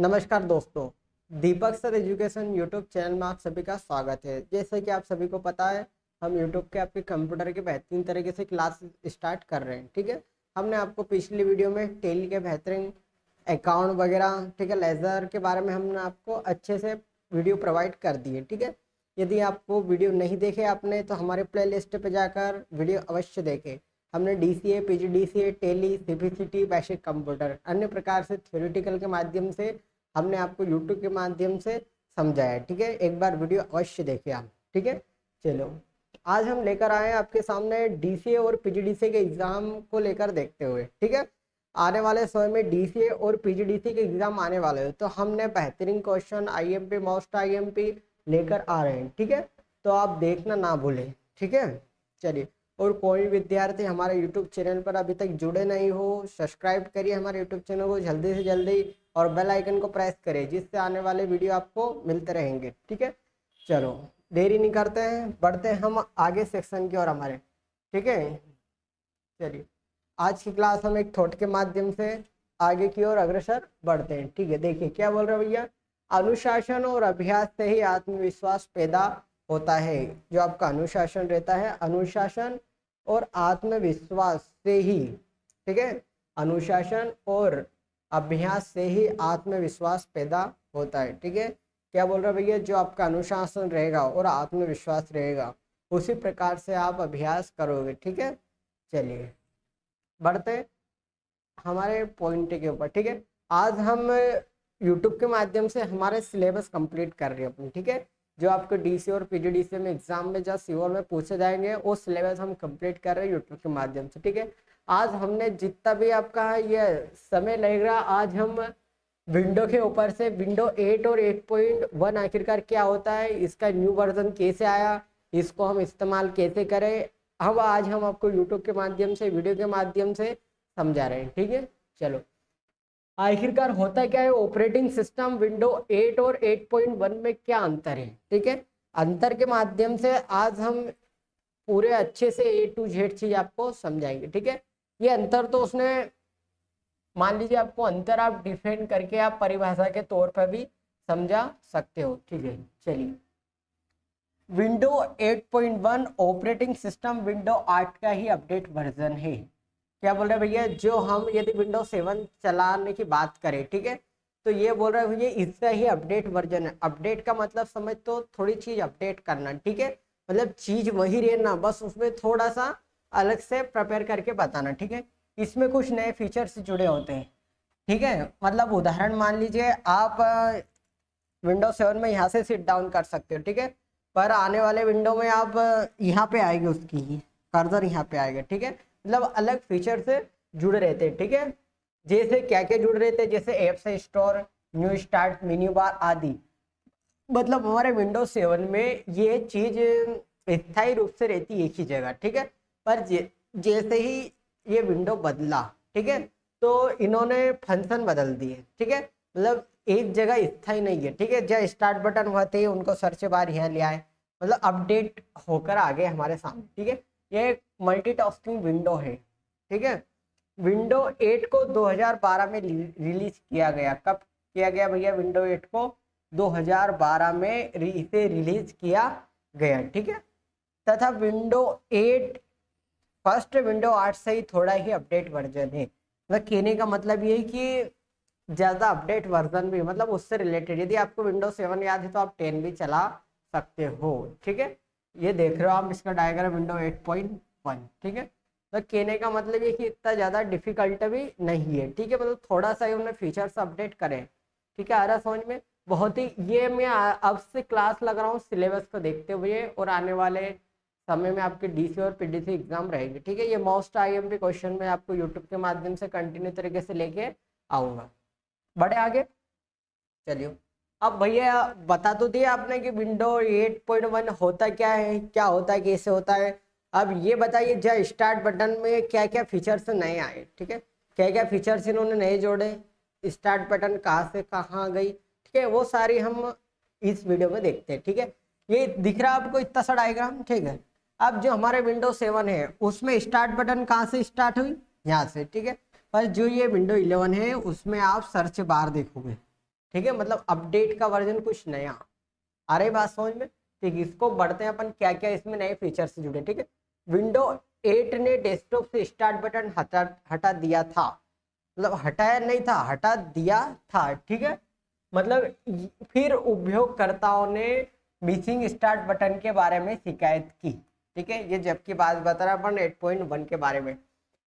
नमस्कार दोस्तों, दीपक sir education YouTube channel में आप सभी का स्वागत है। जैसे कि आप सभी को पता है, हम यूट्यूब के आपके कंप्यूटर के बेहतरीन तरीके से क्लास स्टार्ट कर रहे हैं। ठीक है, हमने आपको पिछली वीडियो में टेली के बेहतरीन अकाउंट वगैरह, ठीक है, लेज़र के बारे में हमने आपको अच्छे से वीडियो प्रोवाइड कर दी है। ठीक है, यदि आपको वीडियो नहीं देखे आपने तो हमारे प्ले लिस्ट पर जाकर वीडियो अवश्य देखें। हमने DCA, PGDCA, Tally, CPCT, basic computer, अन्य प्रकार से थ्योरेटिकल के माध्यम से हमने आपको यूट्यूब के माध्यम से समझाया। ठीक है, एक बार वीडियो अवश्य देखें आप। ठीक है, चलो आज हम लेकर आए हैं आपके सामने DCA और PGDCA के एग्जाम को लेकर देखते हुए। ठीक है, आने वाले समय में DCA और PGDCA के एग्जाम आने वाले हैं, तो हमने बेहतरीन क्वेश्चन IMP, मोस्ट IMP लेकर आ रहे हैं। ठीक है, तो आप देखना ना भूलें। ठीक है, चलिए, और कोई विद्यार्थी हमारे YouTube चैनल पर अभी तक जुड़े नहीं हो, सब्सक्राइब करिए हमारे YouTube चैनल को जल्दी से जल्दी और बेल आइकन को प्रेस करें, जिससे आने वाले वीडियो आपको मिलते रहेंगे। ठीक है, चलो देरी नहीं करते हैं, बढ़ते हैं हम आगे सेक्शन की ओर हमारे। ठीक है, चलिए आज की क्लास हम एक थॉट के माध्यम से आगे की ओर अग्रसर बढ़ते हैं। ठीक है, देखिए क्या बोल रहे भैया, अनुशासन और अभ्यास से ही आत्मविश्वास पैदा होता है। जो आपका अनुशासन रहता है, अनुशासन और आत्मविश्वास से ही, ठीक है, अनुशासन और अभ्यास से ही आत्मविश्वास पैदा होता है। ठीक है, क्या बोल रहे भैया, जो आपका अनुशासन रहेगा और आत्मविश्वास रहेगा उसी प्रकार से आप अभ्यास करोगे। ठीक है, चलिए बढ़ते हमारे पॉइंट के ऊपर। ठीक है, आज हम यूट्यूब के माध्यम से हमारे सिलेबस कंप्लीट कर रहे हैं अपनी। ठीक है, जो आपको DCA और PGDCA में एग्जाम में जस्ट श्योर में पूछे जाएंगे वो सिलेबस हम कंप्लीट कर रहे हैं यूट्यूब के माध्यम से। ठीक है, आज हमने जितना भी आपका ये समय लगेगा, आज हम विंडो के ऊपर से विंडो 8 और 8.1 आखिरकार क्या होता है, इसका न्यू वर्जन कैसे आया, इसको हम इस्तेमाल कैसे करें, आज हम आपको यूट्यूब के माध्यम से, वीडियो के माध्यम से समझा रहे हैं। ठीक है, चलो आखिरकार होता क्या है, ऑपरेटिंग सिस्टम विंडो 8 और 8.1 में क्या अंतर है। ठीक है, अंतर के माध्यम से आज हम पूरे अच्छे से A to Z चीज आपको समझाएंगे। ठीक है, ये अंतर तो उसने, मान लीजिए आपको अंतर आप डिफाइन करके आप परिभाषा के तौर पर भी समझा सकते हो। ठीक है, चलिए विंडो 8.1 ऑपरेटिंग सिस्टम विंडो 8 का ही अपडेट वर्जन है। क्या बोल रहे हैं भैया, जो हम यदि विंडो 7 चलाने की बात करें, ठीक है, तो ये बोल रहे हैं भैया इसका ही अपडेट वर्जन है। अपडेट का मतलब समझ तो थोड़ी चीज अपडेट करना। ठीक है, मतलब चीज वही रहना, बस उसमें थोड़ा सा अलग से प्रिपेयर करके बताना। ठीक है, इसमें कुछ नए फीचर्स जुड़े होते हैं। ठीक है, मतलब उदाहरण मान लीजिए आप विंडो 7 में यहाँ से सिट डाउन कर सकते हो। ठीक है, पर आने वाले विंडो में आप यहाँ पे आएगी, उसकी कर्सर यहाँ पे आएगा। ठीक है, मतलब अलग फीचर से जुड़े रहते हैं। ठीक है, जैसे क्या क्या जुड़ रहे थे, जैसे ऐप से store, new start, menu bar आदि। मतलब हमारे विंडोज 7 में ये चीज स्थायी रूप से रहती एक ही जगह। ठीक है, पर जैसे ही ये विंडो बदला, ठीक है, तो इन्होंने फंक्शन बदल दिए। ठीक है, मतलब एक जगह स्थायी नहीं है। ठीक है, जब स्टार्ट बटन होते ही उनको सर्च बार यहाँ ले आए, मतलब अपडेट होकर आ गए हमारे सामने। ठीक है, ये मल्टीटास्किंग विंडो है। ठीक है, विंडो 8 को 2012 में रिलीज किया गया। कब किया गया भैया, विंडो 8 को 2012 में इसे रिलीज किया गया। ठीक है, तथा विंडो 8 फर्स्ट विंडो 8 से ही थोड़ा ही अपडेट वर्जन है। मतलब कहने का मतलब ये है कि ज़्यादा अपडेट वर्जन भी, मतलब उससे रिलेटेड, यदि आपको विंडो 7 याद है तो आप 10 भी चला सकते हो। ठीक है, ये देख रहे हो आप इसका डायग्राम विंडो 8.1। ठीक है, तो कहने का मतलब ये कि इतना ज़्यादा डिफिकल्ट भी नहीं है। ठीक है, मतलब थोड़ा सा ही उन्होंने फीचर्स अपडेट करें। ठीक है, आ रहा समझ में, बहुत ही ये मैं अब से क्लास लग रहा हूँ सिलेबस को देखते हुए, और आने वाले समय में आपके DCA और PGDCA एग्जाम रहेंगे। ठीक है, ये मोस्ट IMP क्वेश्चन में आपको यूट्यूब के माध्यम से कंटिन्यू तरीके से लेके आऊँगा। बड़े आगे चलिए, अब भैया बता तो दिया आपने कि विंडो 8.1 होता क्या है, क्या होता है, कैसे होता है। अब ये बताइए जब स्टार्ट बटन में क्या क्या फीचर्स नए आए। ठीक है, क्या क्या फीचर्स इन्होंने नए जोड़े, स्टार्ट बटन कहाँ से कहाँ गई। ठीक है, वो सारी हम इस वीडियो में देखते हैं। ठीक है, ये दिख रहा है आपको इतना सा डायग्राम। ठीक है, अब जो हमारे विंडो 7 है उसमें स्टार्ट बटन कहाँ से स्टार्ट हुई, यहाँ से। ठीक है, पर जो ये विंडो 11 है उसमें आप सर्च बार देखोगे, ठीक है, मतलब अपडेट का वर्जन कुछ नया। आ रही बात समझ में? ठीक, इसको बढ़ते हैं अपन, क्या क्या इसमें नए फीचर्स जुड़े। ठीक है, विंडो 8 ने डेस्कटॉप से स्टार्ट बटन हटा दिया था, मतलब हटाया नहीं था, हटा दिया था। ठीक है, मतलब फिर उपयोगकर्ताओं ने मिसिंग स्टार्ट बटन के बारे में शिकायत की। ठीक है, ये जबकि बात बता रहा अपन 8.1 के बारे में,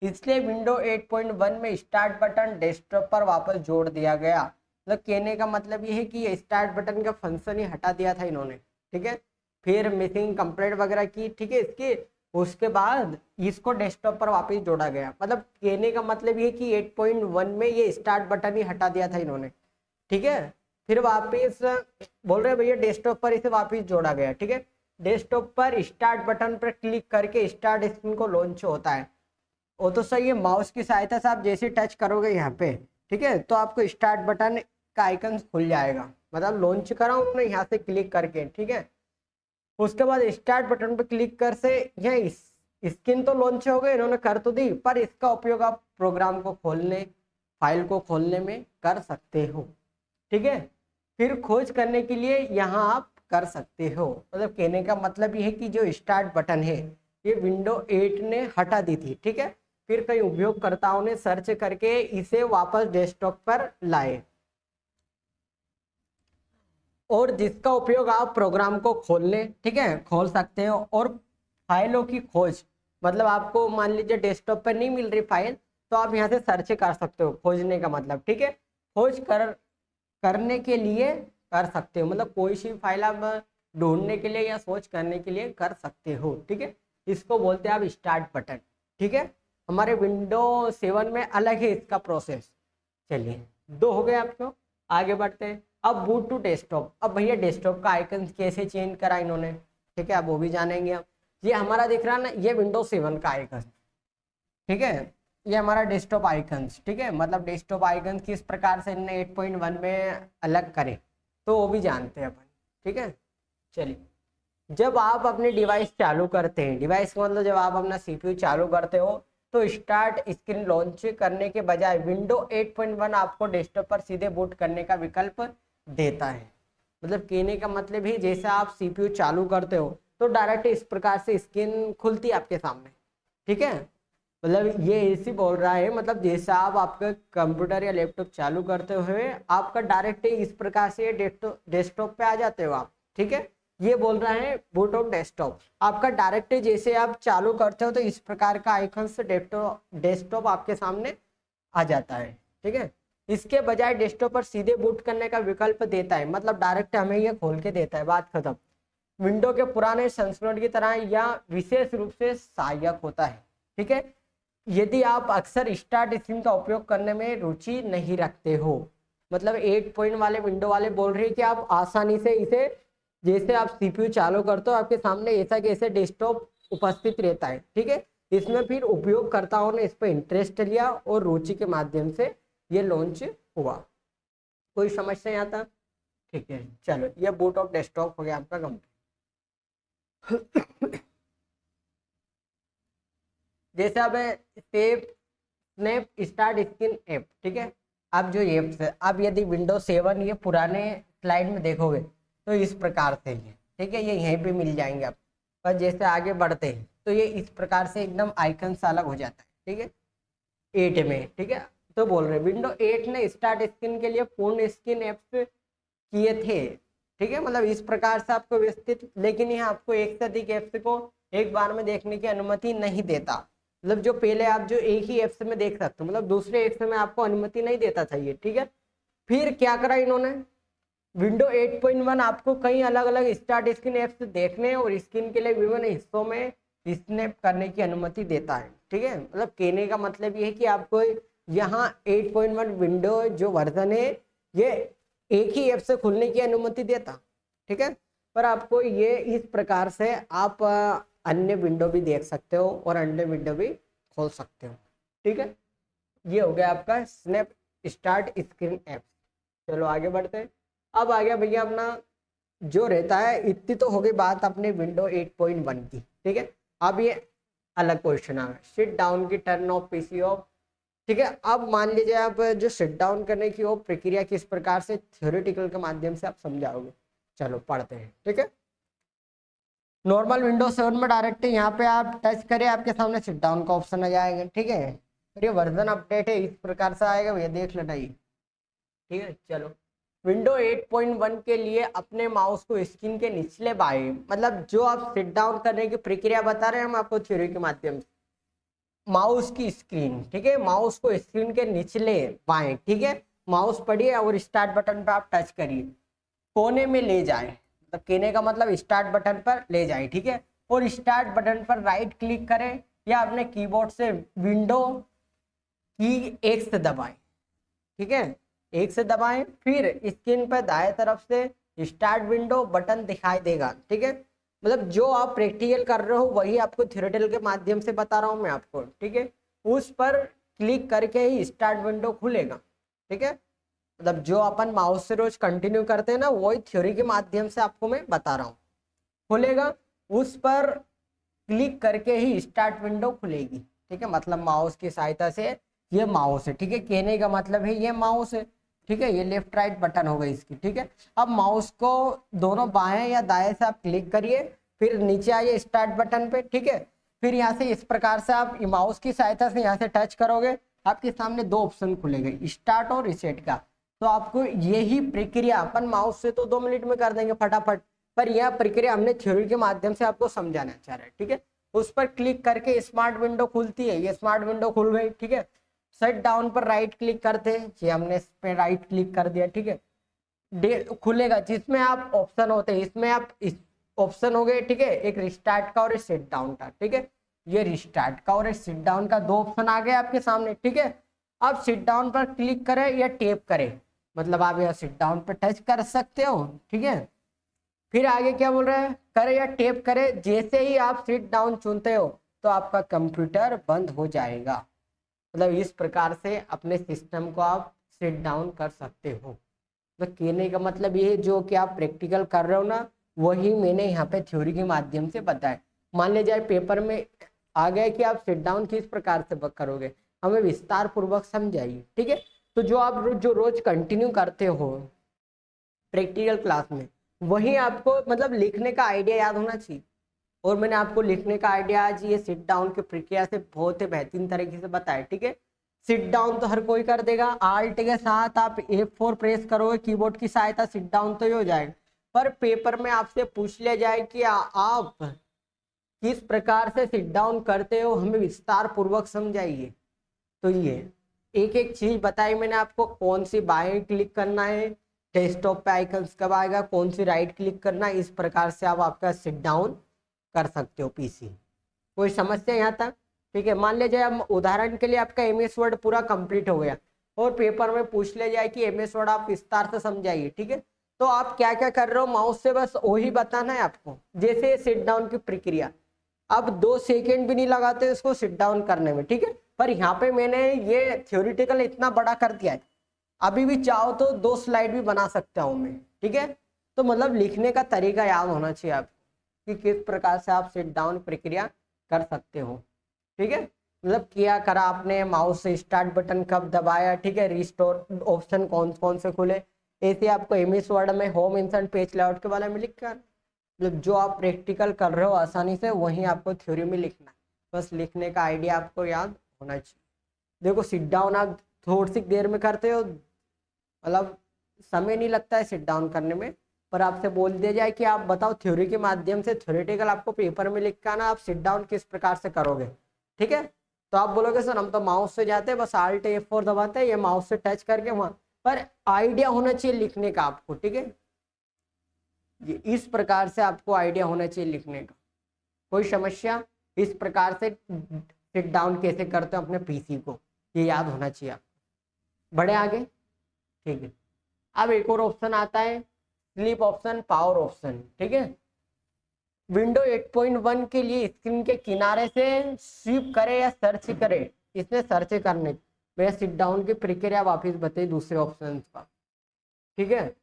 इसलिए विंडो 8.1 में स्टार्ट बटन डेस्कटॉप पर वापस जोड़ दिया गया। मतलब कहने का मतलब ये है कि ये स्टार्ट बटन का फंक्शन ही हटा दिया था इन्होंने। ठीक है, फिर मिसिंग कंप्लेंट वगैरह की। ठीक है, इसके उसके बाद इसको डेस्कटॉप पर वापस जोड़ा गया। मतलब कहने का मतलब ये कि 8.1 में ये स्टार्ट बटन ही हटा दिया था इन्होंने। ठीक है, फिर वापस बोल रहे भैया डेस्कटॉप पर इसे वापस जोड़ा गया। ठीक है, डेस्कटॉप पर स्टार्ट बटन पर क्लिक करके स्टार्ट स्क्रीन को लॉन्च होता है। वो तो सही है, माउस की सहायता से आप जैसे टच करोगे यहाँ पे, ठीक है, तो आपको स्टार्ट बटन का आइकन खुल जाएगा। मतलब लॉन्च करा उन्होंने यहाँ से क्लिक करके। ठीक है, उसके बाद स्टार्ट बटन पर क्लिक कर से यह स्क्रीन तो लॉन्च हो गई, इन्होंने कर तो दी, पर इसका उपयोग आप प्रोग्राम को खोलने, फाइल को खोलने में कर सकते हो। ठीक है, फिर खोज करने के लिए यहाँ आप कर सकते हो। मतलब कहने का मतलब ये है कि जो स्टार्ट बटन है ये विंडो 8 ने हटा दी थी। ठीक है, फिर कई उपयोगकर्ताओं ने सर्च करके इसे वापस डेस्कटॉप पर लाए, और जिसका उपयोग आप प्रोग्राम को खोलने, ठीक है, खोल सकते हो, और फाइलों की खोज, मतलब आपको मान लीजिए डेस्कटॉप पर नहीं मिल रही फाइल, तो आप यहाँ से सर्च कर सकते हो, खोजने का मतलब। ठीक है, खोज करने के लिए कर सकते हो, मतलब कोई सी फाइल आप ढूंढने के लिए या सोच करने के लिए कर सकते हो। ठीक है, इसको बोलते हैं आप स्टार्ट बटन। ठीक है, हमारे विंडो 7 में अलग है इसका प्रोसेस। चलिए, दो हो गए आपको, आगे बढ़ते हैं। अब बूट टू डेस्कटॉप। अब भैया डेस्कटॉप का आइकन कैसे चेंज करा इन्होंने, ठीक है, अब वो भी जानेंगे हम। ये हमारा दिख रहा ना, ये विंडो 7 का आइकन। ठीक है, ये हमारा डेस्कटॉप आइकन्स। ठीक है, मतलब डेस्कटॉप आइकन किस प्रकार से इन्होंने 8.1 में अलग करे, तो वो भी जानते हैं अपन। ठीक है, चलिए, जब आप अपने डिवाइस चालू करते हैं, डिवाइस का मतलब जब आप अपना सीपीयू चालू करते हो, तो स्टार्ट स्क्रीन लॉन्च करने के बजाय विंडो 8.1 आपको डेस्कटॉप पर सीधे बूट करने का विकल्प देता है। मतलब कहने का मतलब है जैसे आप सीपीयू चालू करते हो तो डायरेक्ट इस प्रकार से स्क्रीन खुलती है आपके सामने। ठीक है, मतलब ये ऐसी बोल रहा है, मतलब जैसे आप आपका कंप्यूटर या लैपटॉप चालू करते हुए आपका डायरेक्ट इस प्रकार से डेस्कटॉप पे आ जाते हो आप। ठीक है, ये बोल रहा है बूट ऑन डेस्कटॉप। आपका डायरेक्ट जैसे आप चालू करते हो तो इस प्रकार का आइकन से डेस्कटॉप आपके सामने आ जाता है। ठीक है, इसके बजाय डेस्कटॉप पर सीधे बूट करने का विकल्प देता है, मतलब डायरेक्ट हमें ये खोल के देता है, बात खत्म। विंडो के पुराने संस्करण की तरह या विशेष रूप से सहायक होता है। ठीक है, यदि आप अक्सर स्टार्ट स्क्रीन का उपयोग करने में रुचि नहीं रखते हो, मतलब 8 पॉइंट वाले विंडो वाले बोल रहे हैं कि आप आसानी से इसे, जैसे आप सीपीयू चालू करते हो आपके सामने ऐसा कैसे डेस्कटॉप उपस्थित रहता है। ठीक है, इसमें फिर उपयोगकर्ताओं ने इस पर इंटरेस्ट लिया और रुचि के माध्यम से ये लॉन्च हुआ। कोई समस्या यहाँ था? ठीक है, चलो, ये बूट ऑफ डेस्कटॉप हो गया आपका कंप्लीट। जैसे अब स्नैप स्टार्ट स्क्रीन ऐप। ठीक है, अब जो ऐप्स है, अब यदि विंडो 7 ये पुराने स्लाइड में देखोगे तो इस प्रकार से ही है। ठीक है, ये यहीं पे मिल जाएंगे आप, पर जैसे आगे बढ़ते हैं तो ये इस प्रकार से एकदम आइकन से अलग हो जाता है। ठीक है, 8 में। ठीक है, तो बोल रहे विंडो 8 ने स्टार्ट स्क्रीन के लिए पूर्ण स्क्रीन ऐप्स किए थे। ठीक है, मतलब इस प्रकार से आपको व्यवस्थित, लेकिन यह आपको एक से अधिक ऐप्स को एक बार में देखने की अनुमति नहीं देता। मतलब जो पहले आप जो एक ही ऐप्स में देख सकते हो, मतलब दूसरे ऐप्स में आपको अनुमति नहीं देता था ये। ठीक है, फिर क्या करा इन्होंने, विंडो 8.1 आपको कई अलग अलग स्टार्ट स्क्रीन ऐप्स देखने और स्क्रीन के लिए विभिन्न हिस्सों में स्नैप करने की अनुमति देता है। ठीक है, मतलब कहने का मतलब ये है कि आपको यहाँ 8.1 विंडो जो वर्जन है ये एक ही ऐप से खुलने की अनुमति देता। ठीक है, पर आपको ये इस प्रकार से आप अन्य विंडो भी देख सकते हो और अन्य विंडो भी खोल सकते हो। ठीक है, ये हो गया आपका स्नैप स्टार्ट स्क्रीन ऐप। चलो आगे बढ़ते हैं। अब आ गया भैया अपना जो रहता है, इतनी तो हो गई बात अपने विंडो 8.1 की। ठीक है, अब ये अलग क्वेश्चन आ गया, शिट डाउन की टर्न ऑफ पीसी ऑफ ठीक है। अब मान लीजिए आप जो सिट डाउन करने की वो प्रक्रिया किस प्रकार से थ्योरेटिकल के माध्यम से आप समझाओगे। चलो पढ़ते हैं। ठीक है, नॉर्मल विंडोज 7 में डायरेक्ट यहाँ पे आप टच करें, आपके सामने सिट डाउन का ऑप्शन आ जाएगा। ठीक है, और ये वर्जन अपडेट है, इस प्रकार से आएगा, भैया देख लेना ये। ठीक है, चलो विंडो 8.1 के लिए अपने माउस को स्क्रीन के निचले बाएं, मतलब जो आप सिट डाउन करने की प्रक्रिया बता रहे हैं हम आपको थ्योरी के माध्यम से, माउस की स्क्रीन, ठीक है, माउस को स्क्रीन के निचले बाएं, ठीक है, माउस पढ़िए और स्टार्ट बटन पर आप टच करिए, कोने में ले जाए, मतलब कहने का मतलब स्टार्ट बटन पर ले जाए। ठीक है, और स्टार्ट बटन पर राइट क्लिक करें या अपने कीबोर्ड से विंडो की एक से दबाएं। ठीक है, एक से दबाएं, फिर स्क्रीन पर दाएं तरफ से स्टार्ट विंडो बटन दिखाई देगा। ठीक है, मतलब जो आप प्रैक्टिकल कर रहे हो वही आपको थ्योरेटिकल के माध्यम से बता रहा हूं मैं आपको। ठीक है, उस पर क्लिक करके ही स्टार्ट विंडो खुलेगा। ठीक है, मतलब जो अपन माउस से रोज कंटिन्यू करते हैं ना, वही थ्योरी के माध्यम से आपको मैं बता रहा हूँ। खुलेगा, उस पर क्लिक करके ही स्टार्ट विंडो खुलेगी। ठीक है, मतलब माउस की सहायता से, ये माउस है। ठीक है, कहने का मतलब है ये माउस है। ठीक है, ये लेफ्ट राइट बटन हो गई इसकी। ठीक है, अब माउस को दोनों बाएं या दाएं से आप क्लिक करिए, फिर नीचे आइए स्टार्ट बटन पे। ठीक है, फिर यहाँ से इस प्रकार से आप माउस की सहायता से यहाँ से टच करोगे, आपके सामने दो ऑप्शन खुलेंगे, स्टार्ट और रिसेट का। तो आपको यही प्रक्रिया अपन माउस से तो 2 मिनट में कर देंगे फटाफट, पर यह प्रक्रिया हमने थ्योरी के माध्यम से आपको समझाना चाह रहे हैं। ठीक है, उस पर क्लिक करके स्मार्ट विंडो खुलती है, ये स्मार्ट विंडो खुल गई। ठीक है, शट डाउन पर राइट क्लिक करते हैं, ये हमने इस पे राइट क्लिक कर दिया। ठीक है, खुलेगा, जिसमें आप ऑप्शन होते हैं, इसमें आप इस ऑप्शन हो गए। ठीक है, एक रिस्टार्ट का और एक सिट डाउन का। ठीक है, ये रिस्टार्ट का और सिट डाउन का दो ऑप्शन आ गए आपके सामने। ठीक है, अब सिट डाउन पर क्लिक करें या टैप करें, मतलब आप यहाँ सिट डाउन पर टच कर सकते हो। ठीक है, फिर आगे क्या बोल रहे हैं, करें या टैप करें, जैसे ही आप सिट डाउन चुनते हो तो आपका कंप्यूटर बंद हो जाएगा। मतलब इस प्रकार से अपने सिस्टम को आप सिट डाउन कर सकते हो। तो कहने का मतलब ये है, जो कि आप प्रैक्टिकल कर रहे हो ना, वही मैंने यहाँ पे थ्योरी के माध्यम से बताया। मान ले जाए पेपर में आ गया कि आप सिट डाउन किस प्रकार से करोगे, हमें विस्तार पूर्वक समझाइए। ठीक है, तो जो आप जो रोज कंटिन्यू करते हो प्रैक्टिकल क्लास में, वही आपको मतलब लिखने का आइडिया याद होना चाहिए। और मैंने आपको लिखने का आइडिया आज ये सिट डाउन की प्रक्रिया से बहुत ही बेहतरीन तरीके से बताया। ठीक है, सिट डाउन तो हर कोई कर देगा, आल्ट के साथ आप F4 प्रेस करोगे कीबोर्ड की सहायता, सिट डाउन तो ही हो जाएगा। पर पेपर में आपसे पूछ लिया जाए कि आप किस प्रकार से सिट डाउन करते हो, हमें विस्तार पूर्वक समझाइए। तो ये एक एक चीज बताई मैंने आपको, कौन सी बाएं क्लिक करना है, डेस्कटॉप पे आइकन्स कब आएगा, कौन सी राइट क्लिक करना है, इस प्रकार से आप आपका सिट डाउन कर सकते हो पीसी। कोई समस्या यहाँ तक? ठीक है, मान लीजिए हम उदाहरण के लिए आपका MS वर्ड पूरा कंप्लीट हो गया और पेपर में पूछ लिया जाए कि MS वर्ड आप विस्तार से समझाइए। ठीक है, तो आप क्या क्या कर रहे हो, माउस से बस वही बताना है आपको, जैसे सिट डाउन की प्रक्रिया। अब 2 सेकेंड भी नहीं लगाते इसको सिट डाउन करने में। ठीक है, पर यहाँ पे मैंने ये थ्योरेटिकल इतना बड़ा कर दिया है, अभी भी चाहो तो 2 स्लाइड भी बना सकता हूँ मैं। ठीक है, तो मतलब लिखने का तरीका याद होना चाहिए आपको कि किस प्रकार से आप सिट डाउन प्रक्रिया कर सकते हो। ठीक है, मतलब क्या करा आपने, माउस से स्टार्ट बटन कब दबाया। ठीक है, रिस्टोर ऑप्शन कौन कौन से खुले, ऐसे आपको MS वर्ड में होम इंसर्ट पेज लेआउट के बारे में लिख कर, मतलब जो आप प्रैक्टिकल कर रहे हो आसानी से वही आपको थ्योरी में लिखना है, बस लिखने का आइडिया आपको याद होना चाहिए। देखो सिट डाउन आप थोड़ी सी देर में करते हो, मतलब समय नहीं लगता है सिट डाउन करने में, पर आपसे बोल दिया जाए कि आप बताओ थ्योरी के माध्यम से, थ्योरेटिकल आपको पेपर में लिख के आना, आप सिट डाउन किस प्रकार से करोगे। ठीक है, तो आप बोलोगे सर हम तो माउस से जाते हैं, बस Alt F4 दबाते हैं, ये माउस से टच करके वहां पर आइडिया होना चाहिए लिखने का आपको। ठीक है, ये इस प्रकार से आपको आइडिया होना चाहिए लिखने का। कोई समस्या? इस प्रकार से सिट डाउन कैसे करते हो अपने पीसी को, ये याद होना चाहिए आपको। बढ़े आगे। ठीक है, अब एक और ऑप्शन आता है स्लीप ऑप्शन, पावर ऑप्शन। ठीक है, विंडो 8.1 के लिए स्क्रीन के किनारे से स्वीप करे या सर्च करे, इसमें सर्च करने मैं सिट डाउन की प्रक्रिया वापस बताई दूसरे ऑप्शन का। ठीक है,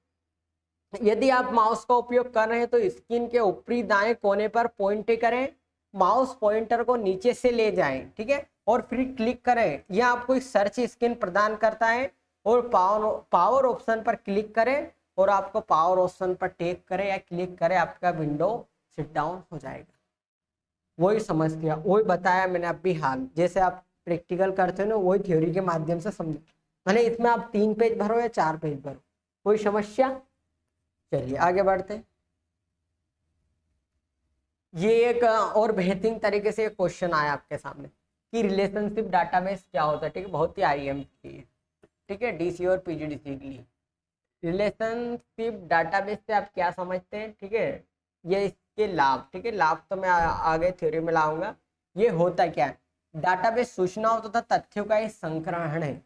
यदि आप माउस का उपयोग कर रहे हैं तो स्क्रीन के ऊपरी दाएं कोने पर पॉइंट करें, माउस पॉइंटर को नीचे से ले जाएं। ठीक है, और फिर क्लिक करें, यह आपको एक सर्च स्क्रीन प्रदान करता है और पावर ऑप्शन पर क्लिक करें और आपको पावर ऑप्शन पर टैप करें या क्लिक करें, आपका विंडो शट डाउन हो जाएगा। वही समझ गया, वही बताया मैंने अभी हाल, जैसे आप प्रैक्टिकल करते हो ना वही थ्योरी के माध्यम से समझ, भले इसमें आप 3 पेज भरो या 4 पेज भरो, कोई समस्या। चलिए आगे बढ़ते। ये एक और बेहतरीन तरीके से क्वेश्चन आया आपके सामने कि रिलेशनशिप डाटाबेस क्या होता है। ठीक है, बहुत ही आईएम की है। ठीक है, डीसी और पीजीडीसी के लिए रिलेशनशिप डाटाबेस से आप क्या समझते हैं। ठीक है, ये इसके लाभ, ठीक है, लाभ तो मैं आगे थ्योरी में लाऊंगा। ये होता क्या है, डाटाबेस सूचनाओं तथा तथ्यों का एक संग्रहण है।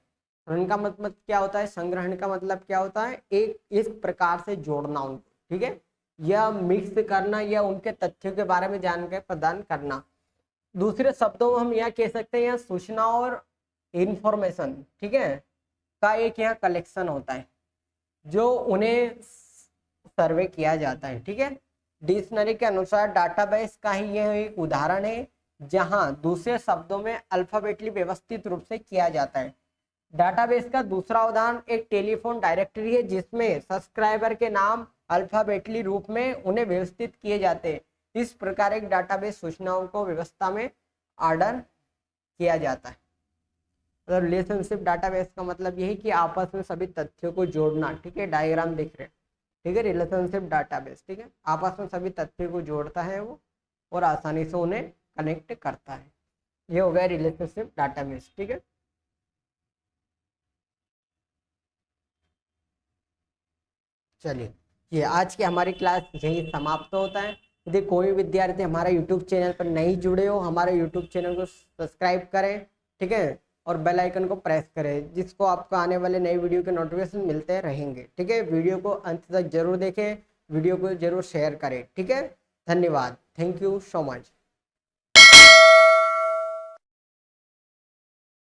उनका मतलब क्या होता है, संग्रहण का मतलब क्या होता है, एक इस प्रकार से जोड़ना उनको, ठीक है, या मिक्स करना या उनके तथ्यों के बारे में जानकारी प्रदान करना। दूसरे शब्दों में हम यह कह सकते हैं यहाँ सूचना और इंफॉर्मेशन, ठीक है, का एक यहाँ कलेक्शन होता है जो उन्हें सर्वे किया जाता है। ठीक है, डिक्शनरी के अनुसार डाटाबेस का ही यह एक उदाहरण है जहां दूसरे शब्दों में अल्फाबेटली व्यवस्थित रूप से किया जाता है। डाटाबेस का दूसरा उदाहरण एक टेलीफोन डायरेक्टरी है जिसमें सब्सक्राइबर के नाम अल्फाबेटली रूप में उन्हें व्यवस्थित किए जाते हैं। इस प्रकार एक डाटाबेस सूचनाओं को व्यवस्था में ऑर्डर किया जाता है। मतलब रिलेशनशिप डाटाबेस का मतलब यही कि आपस में सभी तथ्यों को जोड़ना। ठीक है, डायग्राम दिख रहे हैं। ठीक है, रिलेशनशिप डाटाबेस, ठीक है, आपस में सभी तथ्यों को जोड़ता है वो और आसानी से उन्हें कनेक्ट करता है। ये हो गया रिलेशनशिप डाटाबेस। ठीक है, चलिए ये आज की हमारी क्लास यही समाप्त होता है। यदि कोई विद्यार्थी हमारे यूट्यूब चैनल पर नहीं जुड़े हो, हमारे यूट्यूब चैनल को सब्सक्राइब करें, ठीक है, और बेल आइकन को प्रेस करें जिसको आपको आने वाले नई वीडियो के नोटिफिकेशन मिलते रहेंगे। ठीक है, वीडियो को अंत तक जरूर देखें, वीडियो को जरूर शेयर करें। ठीक है, धन्यवाद, थैंक यू सो मच।